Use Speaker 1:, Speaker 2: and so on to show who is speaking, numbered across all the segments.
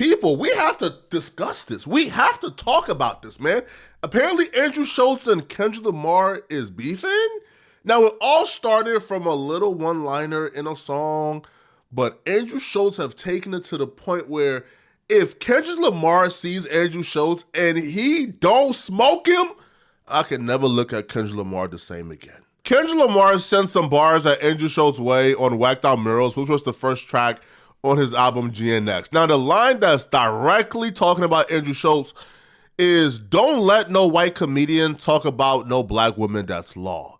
Speaker 1: people, we have to discuss this. We have to talk about this, man. Apparently, Andrew Schulz and Kendrick Lamar is beefing. Now, it all started from a little one-liner in a song, but Andrew Schulz have taken it to the point where if Kendrick Lamar sees Andrew Schulz and he don't smoke him, I can never look at Kendrick Lamar the same again. Kendrick Lamar sent some bars at Andrew Schulz's way on Whacked Out Murals, which was the first track on his album GNX. Now, the line that's directly talking about Andrew Schulz is, "Don't let no white comedian talk about no black woman, that's law."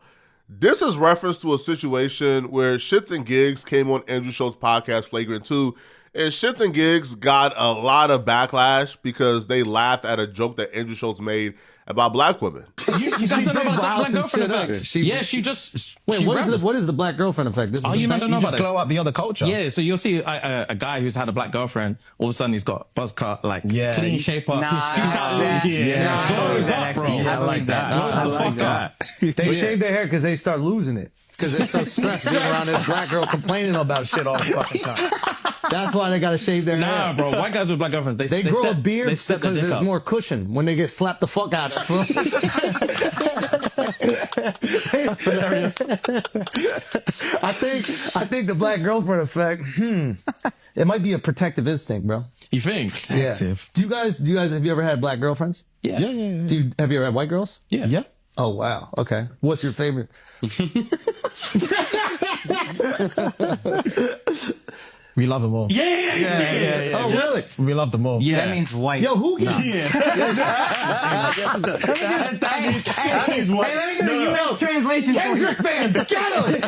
Speaker 1: This is reference to a situation where Shits and Gigs came on Andrew Schulz's podcast, Flagrant 2, and Shits and Gigs got a lot of backlash because they laughed at a joke that Andrew Schulz made about black women.
Speaker 2: You guys don't know about the black girlfriend effect.
Speaker 3: What is the black girlfriend effect?
Speaker 2: You don't know about
Speaker 4: just glow up the other culture.
Speaker 2: Yeah, so you'll see a guy who's had a black girlfriend, all of a sudden he's got buzz cut, like clean shape up. Glows up, bro.
Speaker 3: I like that. They shave their hair because they start losing it. Because they're so stressed being around this black girl complaining about shit all the fucking time. That's why they gotta shave their hair.
Speaker 2: Nah, bro. White guys with black girlfriends, they
Speaker 3: grow a beard
Speaker 2: because
Speaker 3: there's more cushion when they get slapped the fuck out of. That's hilarious. I think the black girlfriend effect. It might be a protective instinct, bro.
Speaker 2: You think?
Speaker 3: Protective. Yeah. Do you guys have you ever had black girlfriends?
Speaker 2: Yeah.
Speaker 3: Have you ever had white girls?
Speaker 2: Yeah.
Speaker 3: Oh wow. Okay. What's your favorite?
Speaker 4: We love them all.
Speaker 2: Yeah.
Speaker 3: Oh, really?
Speaker 4: We love them all.
Speaker 5: Yeah. That means white.
Speaker 3: Yo, who gets...
Speaker 2: That means white.
Speaker 5: Hey, let me get the US translation.
Speaker 3: Kendrick fans, get it!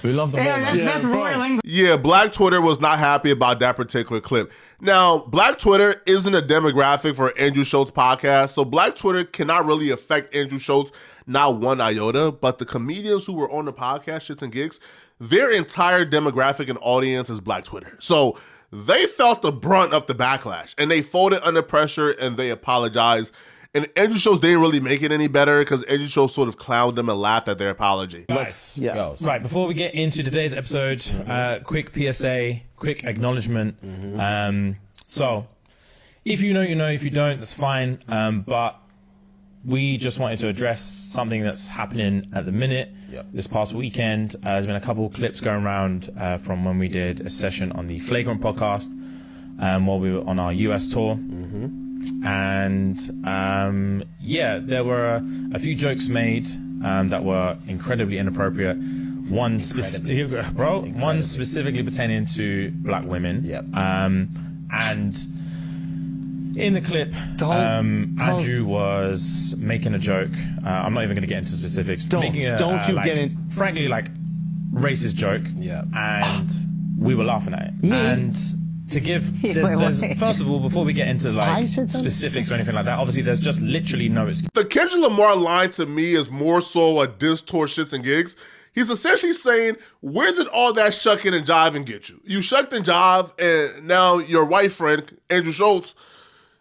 Speaker 4: We love them all.
Speaker 5: That's royal.
Speaker 1: Yeah, Black Twitter was not happy about that particular clip. Now, Black Twitter isn't a demographic for Andrew Schulz podcast, so Black Twitter cannot really affect Andrew Schulz, not one iota, but the comedians who were on the podcast, Shits and Gigs, their entire demographic and audience is Black Twitter. So they felt the brunt of the backlash, and they folded under pressure, and they apologized. And Andrew Schulz didn't really make it any better because Andrew Schulz sort of clowned them and laughed at their apology.
Speaker 2: Nice.
Speaker 3: Yeah.
Speaker 2: Right, before we get into today's episode, quick PSA, quick acknowledgement. So, if you know, you know. If you don't, that's fine. But we just wanted to address something that's happening at the minute. This past weekend, there's been a couple of clips going around from when we did a session on the Flagrant podcast while we were on our US tour. And there were a few jokes made that were incredibly inappropriate. One specifically pertaining to black women. And in the clip, Andrew was making a joke. I'm not even going to get into specifics. Frankly, like, racist joke. And we were laughing at it. And to give, first of all, before we get into like specifics or anything like that, obviously there's just literally no excuse.
Speaker 1: The Kendrick Lamar line to me is more so a diss towards Shits and Gigs. He's essentially saying, where did all that shucking and jiving get you? You shucked and jive, and now your white friend, Andrew Schulz,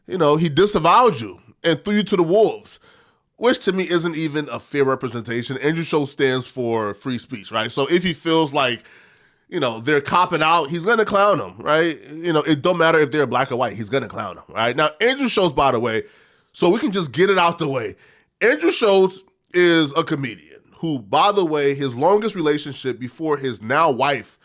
Speaker 1: he disavowed you and threw you to the wolves, which to me isn't even a fair representation. Andrew Schulz stands for free speech, right? So if he feels like, they're copping out, he's going to clown them, right? It don't matter if they're black or white, he's going to clown them, right? Now, Andrew Schulz, by the way, so we can just get it out the way. Andrew Schulz is a comedian who, by the way, his longest relationship before his now wife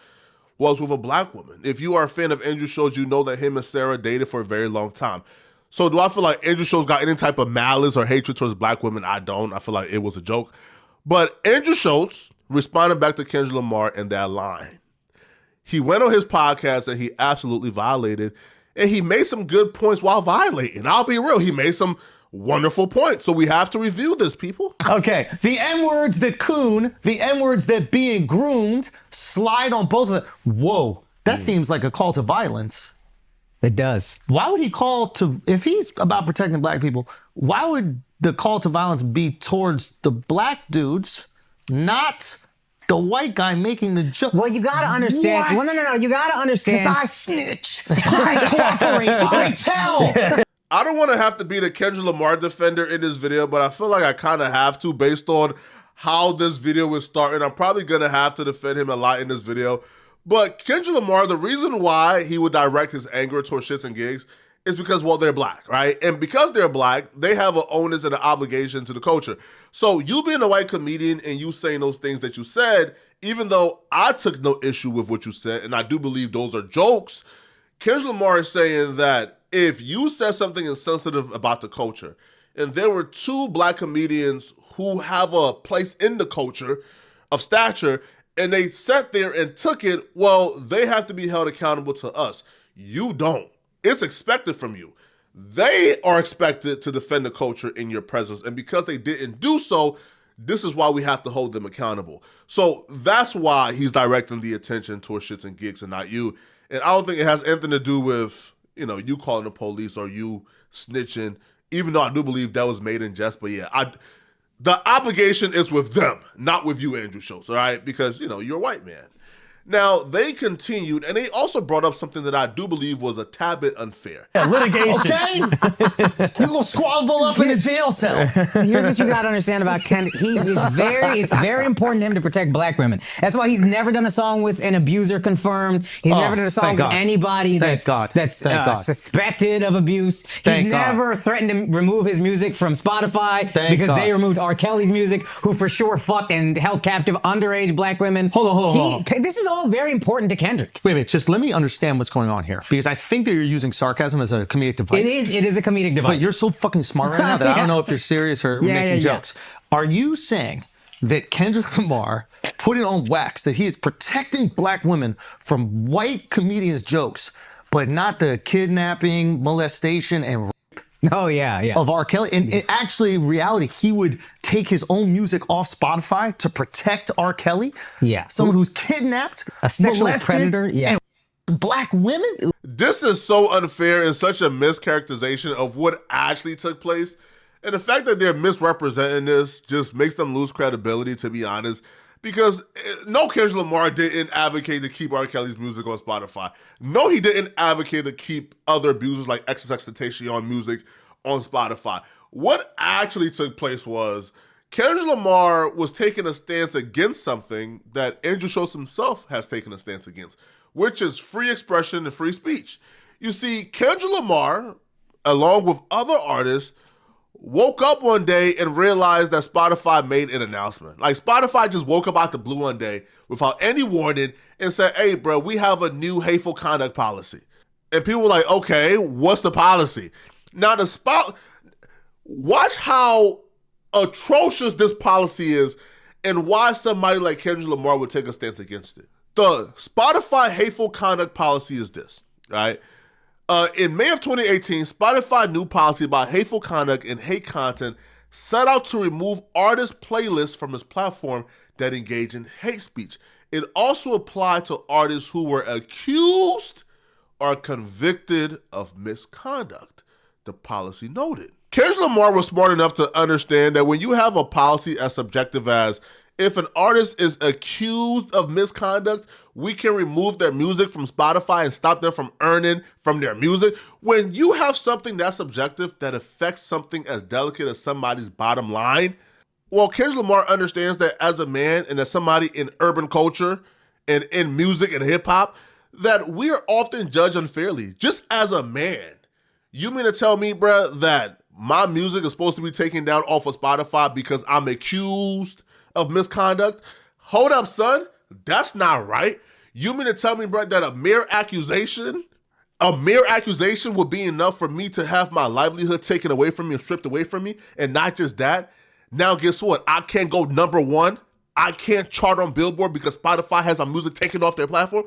Speaker 1: was with a black woman. If you are a fan of Andrew Schulz, you know that him and Sarah dated for a very long time. So do I feel like Andrew Schulz got any type of malice or hatred towards black women? I don't. I feel like it was a joke. But Andrew Schulz responded back to Kendrick Lamar in that line. He went on his podcast and he absolutely violated, and he made some good points while violating. I'll be real. He made some wonderful points. So we have to review this, people.
Speaker 3: Okay. The N-words that coon, the N-words that being groomed, slide on both of them. Whoa. That seems like a call to violence.
Speaker 5: It does.
Speaker 3: Why would he call to, if he's about protecting black people, why would the call to violence be towards the black dudes, not the white guy making the joke?
Speaker 5: Well, you gotta understand.
Speaker 3: What?
Speaker 5: Well, no. You gotta understand. Because I snitch. I cooperate. I tell.
Speaker 1: I don't want to have to be the Kendrick Lamar defender in this video, but I feel like I kind of have to based on how this video is starting. I'm probably going to have to defend him a lot in this video. But Kendrick Lamar, the reason why he would direct his anger towards shits and gigs is because, well, they're black, right? And because they're black, they have an onus and an obligation to the culture. So you being a white comedian and you saying those things that you said, even though I took no issue with what you said, and I do believe those are jokes, Kendrick Lamar is saying that if you said something insensitive about the culture, and there were two black comedians who have a place in the culture of stature, and they sat there and took it, well, they have to be held accountable to us. You don't. It's expected from you. They are expected to defend the culture in your presence. And because they didn't do so, this is why we have to hold them accountable. So that's why he's directing the attention towards shits and gigs and not you. And I don't think it has anything to do with, you calling the police or you snitching, even though I do believe that was made in jest. But yeah, the obligation is with them, not with you, Andrew Schulz, all right? Because, you're a white man. Now, they continued, and they also brought up something that I do believe was a tad bit unfair.
Speaker 4: Yeah, litigation.
Speaker 3: Okay? You go squabble up in a jail cell.
Speaker 5: Here's what you got to understand about Ken. It's very important to him to protect black women. That's why he's never done a song with an abuser confirmed. He's never done a song with anybody that's suspected of abuse. He's never threatened to remove his music from Spotify because they removed R. Kelly's music, who for sure fucked and held captive underage black women.
Speaker 3: Hold on.
Speaker 5: This is all very important to Kendrick.
Speaker 3: Wait, just let me understand what's going on here, because I think that you're using sarcasm as a comedic device.
Speaker 5: It is a comedic device.
Speaker 3: But you're so fucking smart right now that I don't know if you're serious or making jokes. Are you saying that Kendrick Lamar put it on wax that he is protecting black women from white comedians' jokes, but not the kidnapping, molestation, and
Speaker 5: Oh, yeah.
Speaker 3: of R. Kelly? And actually, in reality, he would take his own music off Spotify to protect R. Kelly?
Speaker 5: Yeah.
Speaker 3: Someone who's kidnapped,
Speaker 5: A sexual
Speaker 3: molested,
Speaker 5: predator? Yeah.
Speaker 3: and black women?
Speaker 1: This is so unfair and such a mischaracterization of what actually took place. And the fact that they're misrepresenting this just makes them lose credibility, to be honest. Because no, Kendrick Lamar didn't advocate to keep R. Kelly's music on Spotify. No, he didn't advocate to keep other abusers like XXXTentacion music on Spotify. What actually took place was Kendrick Lamar was taking a stance against something that Andrew Schulz himself has taken a stance against, which is free expression and free speech. You see, Kendrick Lamar, along with other artists, woke up one day and realized that Spotify made an announcement. Like, Spotify just woke up out the blue one day without any warning and said, hey, bro, we have a new hateful conduct policy. And people were like, okay, what's the policy? Now, watch how atrocious this policy is and why somebody like Kendrick Lamar would take a stance against it. The Spotify hateful conduct policy is this, right? In May of 2018, Spotify's new policy about hateful conduct and hate content set out to remove artist playlists from its platform that engage in hate speech. It also applied to artists who were accused or convicted of misconduct, the policy noted. Kendrick Lamar was smart enough to understand that when you have a policy as subjective as if an artist is accused of misconduct, we can remove their music from Spotify and stop them from earning from their music. When you have something that's subjective that affects something as delicate as somebody's bottom line, well, Kendrick Lamar understands that as a man and as somebody in urban culture and in music and hip hop, that we are often judged unfairly. Just as a man, you mean to tell me, bruh, that my music is supposed to be taken down off of Spotify because I'm accused of misconduct? Hold up, son. That's not right. You mean to tell me, bro, that a mere accusation would be enough for me to have my livelihood taken away from me and stripped away from me? And not just that, now guess what? I can't go number one. I can't chart on Billboard because Spotify has my music taken off their platform.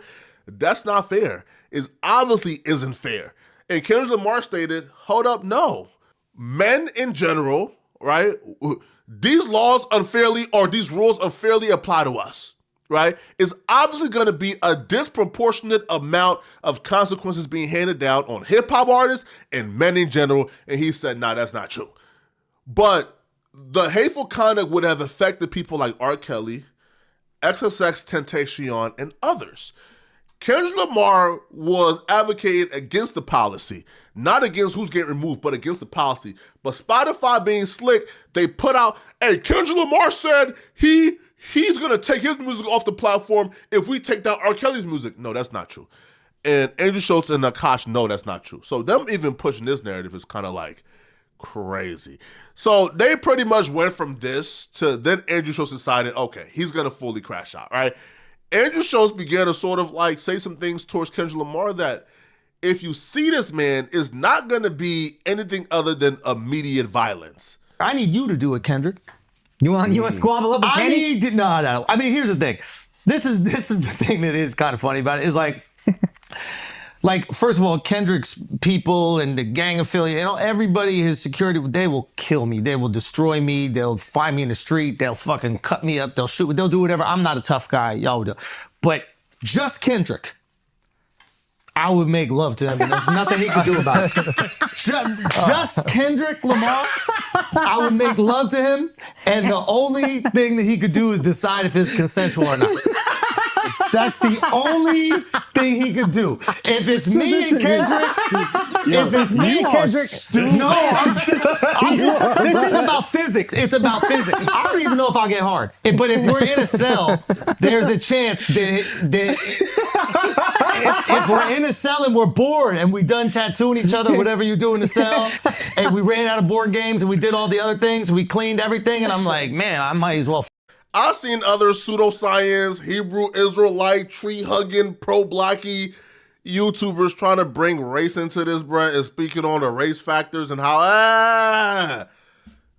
Speaker 1: That's not fair. It obviously isn't fair. And Kendrick Lamar stated, hold up, no. Men in general, right? These laws unfairly or these rules unfairly apply to us, right? It's obviously going to be a disproportionate amount of consequences being handed down on hip hop artists and men in general. And he said, nah, that's not true. But the hateful conduct would have affected people like R. Kelly, XXXTentacion, and others. Kendrick Lamar was advocating against the policy, not against who's getting removed, but against the policy. But Spotify being slick, they put out, hey, Kendrick Lamar said he he's going to take his music off the platform if we take down R. Kelly's music. No, that's not true. And Andrew Schulz and Akash know that's not true. So them even pushing this narrative is kind of like crazy. So they pretty much went from this to then Andrew Schulz decided, okay, he's going to fully crash out, right? Andrew Schulz began to sort of like say some things towards Kendrick Lamar that if you see this man is not going to be anything other than immediate violence.
Speaker 3: I need you to do it, Kendrick.
Speaker 5: You want to squabble up with Kenny?
Speaker 3: No. I mean, here's the thing. This is the thing that is kind of funny about it. Is like, first of all, Kendrick's people and the gang affiliate, everybody, his security, they will kill me. They will destroy me. They'll find me in the street. They'll fucking cut me up. They'll shoot me. They'll do whatever. I'm not a tough guy. Y'all would do. But just Kendrick, I would make love to him, and there's nothing he could do about it. Just Kendrick Lamar, I would make love to him, and the only thing that he could do is decide if it's consensual or not. That's the only thing he could do. If it's me and Kendrick, this is about physics. It's about physics. I don't even know if I'll get hard. But if we're in a cell, there's a chance that if we're in a cell and we're bored and we done tattooing each other, whatever you do in the cell, and we ran out of board games and we did all the other things, we cleaned everything, and I'm like, man, I might as well.
Speaker 1: I've seen other pseudoscience, Hebrew Israelite, tree-hugging, pro-blacky YouTubers trying to bring race into this, bruh, and speaking on the race factors and how,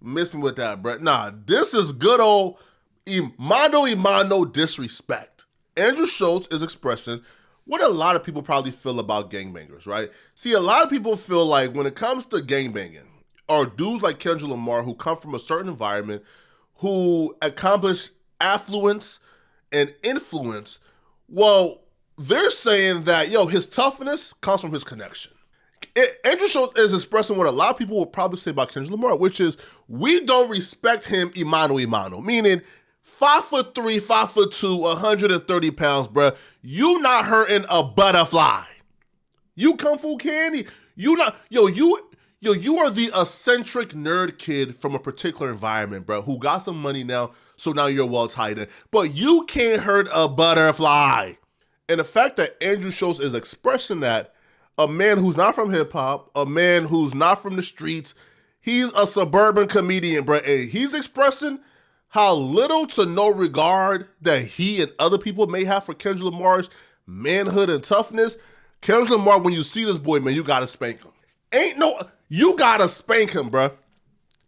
Speaker 1: miss me with that, bruh. Nah, this is good old imano disrespect. Andrew Schulz is expressing what a lot of people probably feel about gangbangers, right? See, a lot of people feel like when it comes to gangbanging, or dudes like Kendrick Lamar who come from a certain environment, who accomplish affluence and influence, well, they're saying that, his toughness comes from his connection. Andrew Schulz is expressing what a lot of people will probably say about Kendrick Lamar, which is, we don't respect him imano, meaning 5'3", 5'2", 130 pounds, bruh. You not hurting a butterfly. You Kung Fu Candy. You not, you are the eccentric nerd kid from a particular environment, bro, who got some money now, so now you're well tied in. But you can't hurt a butterfly. And the fact that Andrew Schulz is expressing that, a man who's not from hip-hop, a man who's not from the streets, he's a suburban comedian, bro, and he's expressing how little to no regard that he and other people may have for Kendrick Lamar's manhood and toughness. Kendrick Lamar, when you see this boy, man, you gotta spank him. You gotta spank him, bruh.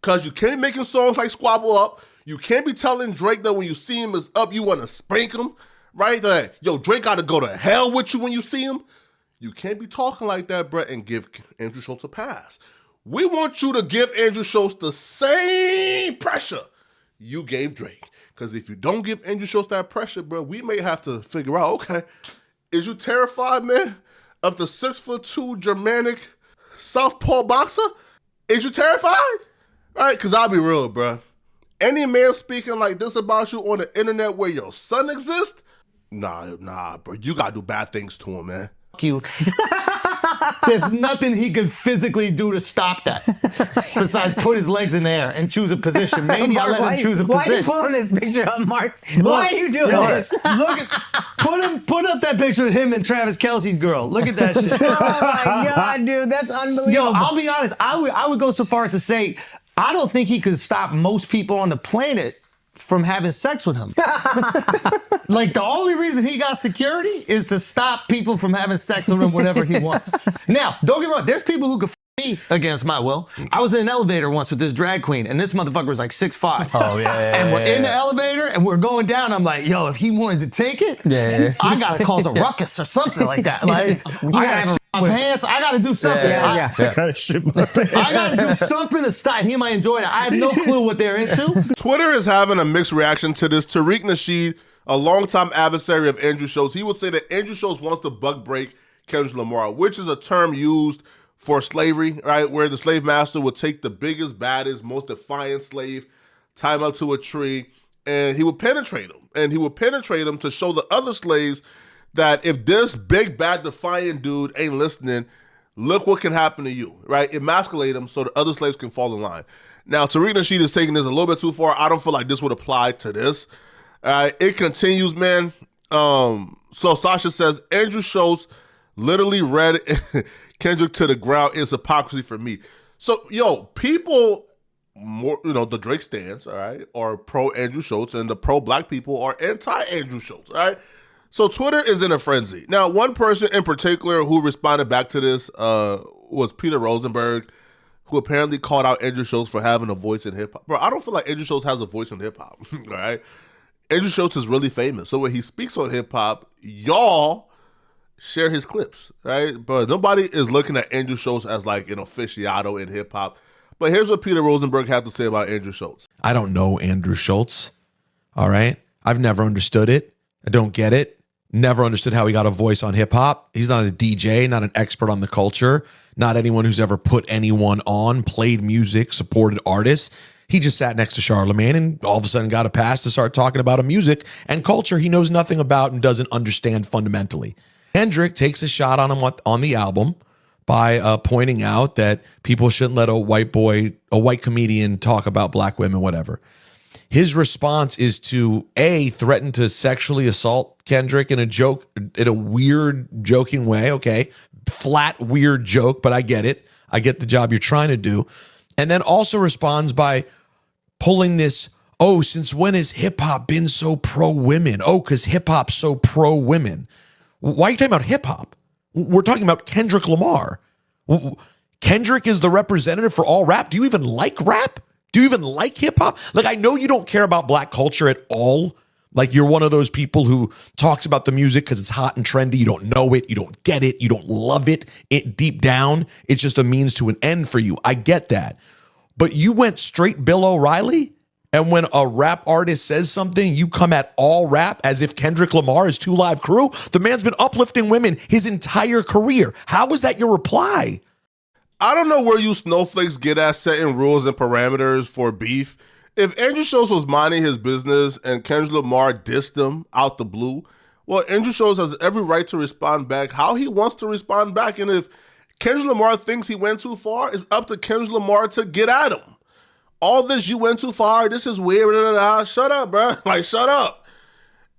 Speaker 1: Cause you can't be making songs like Squabble Up. You can't be telling Drake that when you see him is up, you wanna spank him, right? That, Drake gotta go to hell with you when you see him. You can't be talking like that, bruh, and give Andrew Schulz a pass. We want you to give Andrew Schulz the same pressure you gave Drake. Cause if you don't give Andrew Schulz that pressure, bruh, we may have to figure out, okay, is you terrified, man, of the 6'2" Germanic southpaw boxer? Is you terrified? Right? Because I'll be real, bro. Any man speaking like this about you on the internet where your son exists? Nah, bro. You got to do bad things to him, man.
Speaker 3: You. There's nothing he could physically do to stop that besides put his legs in the air and choose a position. Maybe I'll let him choose a position.
Speaker 5: Why are you pulling this picture up, Mark? Why are you doing this?
Speaker 3: Put up that picture of him and Travis Kelce's girl. Look at that shit.
Speaker 5: Oh my God, dude, that's unbelievable.
Speaker 3: I'll be honest. I would go so far as to say I don't think he could stop most people on the planet from having sex with him. Like, the only reason he got security is to stop people from having sex with him whenever he wants. Now, don't get me wrong, there's people who could me against my will. I was in an elevator once with this drag queen, and this motherfucker was like 6'5".
Speaker 4: Oh, yeah.
Speaker 3: And we're in the elevator, and we're going down. I'm like, if he wanted to take it, I gotta cause a ruckus or something like that. Like, I gotta shit my pants. I gotta do something.
Speaker 4: I gotta shit my pants.
Speaker 3: I gotta do something to stop. He might enjoy it. I have no clue what they're into.
Speaker 1: Twitter is having a mixed reaction to this. Tariq Nasheed, a longtime adversary of Andrew Schulz, he would say that Andrew Schulz wants to buck break Kendrick Lamar, which is a term used for slavery, right? Where the slave master would take the biggest, baddest, most defiant slave, tie him up to a tree, and he would penetrate him. And he would penetrate him to show the other slaves that if this big, bad, defiant dude ain't listening, look what can happen to you, right? Emasculate him so the other slaves can fall in line. Now, Tariq Nasheed is taking this a little bit too far. I don't feel like this would apply to this. It continues, man. So Sasha says, Andrew Schulz literally read Kendrick to the ground is hypocrisy for me. So, people more, the Drake stands, all right, are pro Andrew Schulz, and the pro black people are anti Andrew Schulz, all right? So Twitter is in a frenzy. Now, one person in particular who responded back to this was Peter Rosenberg, who apparently called out Andrew Schulz for having a voice in hip hop. Bro, I don't feel like Andrew Schulz has a voice in hip hop, all right? Andrew Schulz is really famous. So when he speaks on hip hop, y'all share his clips, right? But nobody is looking at Andrew Schulz as like an aficionado in hip hop. But here's what Peter Rosenberg had to say about Andrew Schulz.
Speaker 6: I don't know Andrew Schulz, all right? I've never understood it. I don't get it. Never understood how he got a voice on hip hop. He's not a DJ, not an expert on the culture, not anyone who's ever put anyone on, played music, supported artists. He just sat next to Charlemagne and all of a sudden got a pass to start talking about a music and culture he knows nothing about and doesn't understand fundamentally. Kendrick takes a shot on him on the album by pointing out that people shouldn't let a white comedian talk about black women, whatever. His response is to threaten to sexually assault Kendrick in a weird joking way. Okay. Flat, weird joke, but I get it. I get the job you're trying to do. And then also responds by pulling this, since when has hip hop been so pro women? Because hip hop's so pro women. Why are you talking about hip hop? We're talking about Kendrick Lamar. Kendrick is the representative for all rap. Do you even like rap? Do you even like hip hop? Like, I know you don't care about black culture at all. Like, you're one of those people who talks about the music because it's hot and trendy. You don't know it. You don't get it. You don't love it. It deep down, it's just a means to an end for you. I get that. But you went straight Bill O'Reilly, and when a rap artist says something, you come at all rap as if Kendrick Lamar is 2 Live Crew. The man's been uplifting women his entire career. How is that your reply?
Speaker 1: I don't know where you snowflakes get at setting rules and parameters for beef. If Andrew Schulz was minding his business and Kendrick Lamar dissed him out the blue, well, Andrew Schulz has every right to respond back how he wants to respond back. And if Kendrick Lamar thinks he went too far, it's up to Kendrick Lamar to get at him. All this, you went too far, this is weird, shut up, bro. Like, shut up.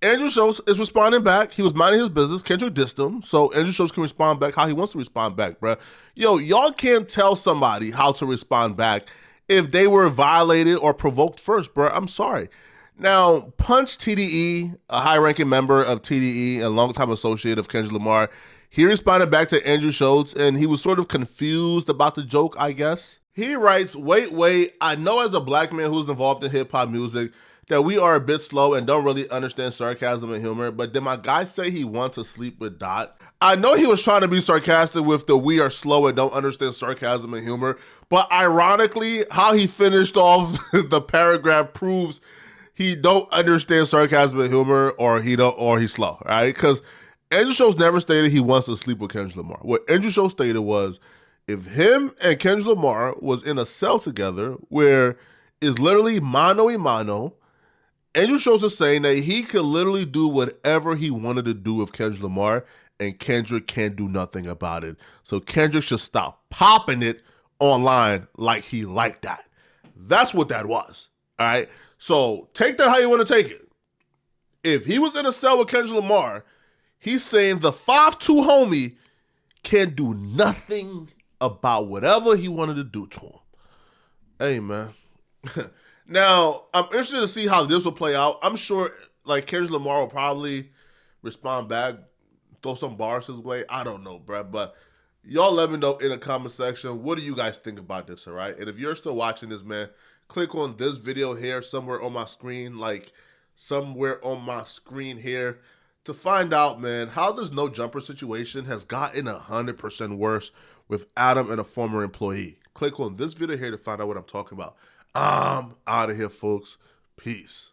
Speaker 1: Andrew Schulz is responding back. He was minding his business. Kendrick dissed him, so Andrew Schulz can respond back how he wants to respond back, bro. Y'all can't tell somebody how to respond back if they were violated or provoked first, bro. I'm sorry. Now, Punch TDE, a high-ranking member of TDE and longtime associate of Kendrick Lamar, he responded back to Andrew Schulz, and he was sort of confused about the joke, I guess. He writes, wait, I know as a black man who's involved in hip-hop music that we are a bit slow and don't really understand sarcasm and humor, but did my guy say he wants to sleep with Dot? I know he was trying to be sarcastic with the we are slow and don't understand sarcasm and humor, but ironically, how he finished off the paragraph proves he don't understand sarcasm and humor, or he's slow, right? Because Andrew Schulz never stated he wants to sleep with Kendrick Lamar. What Andrew Schulz stated was, if him and Kendrick Lamar was in a cell together where it's literally mano a mano, Andrew Schulz is saying that he could literally do whatever he wanted to do with Kendrick Lamar, and Kendrick can't do nothing about it. So Kendrick should stop popping it online like he liked that. That's what that was, all right? So take that how you want to take it. If he was in a cell with Kendrick Lamar, he's saying the 5'2" homie can't do nothing about whatever he wanted to do to him. Hey, man. Now, I'm interested to see how this will play out. I'm sure, like, Kendrick Lamar will probably respond back, throw some bars his way. I don't know, bro. But y'all let me know in the comment section, what do you guys think about this, all right? And if you're still watching this, man, click on this video here somewhere on my screen, here, to find out, man, how this no jumper situation has gotten 100% worse with Adam and a former employee. Click on this video here to find out what I'm talking about. I'm out of here, folks. Peace.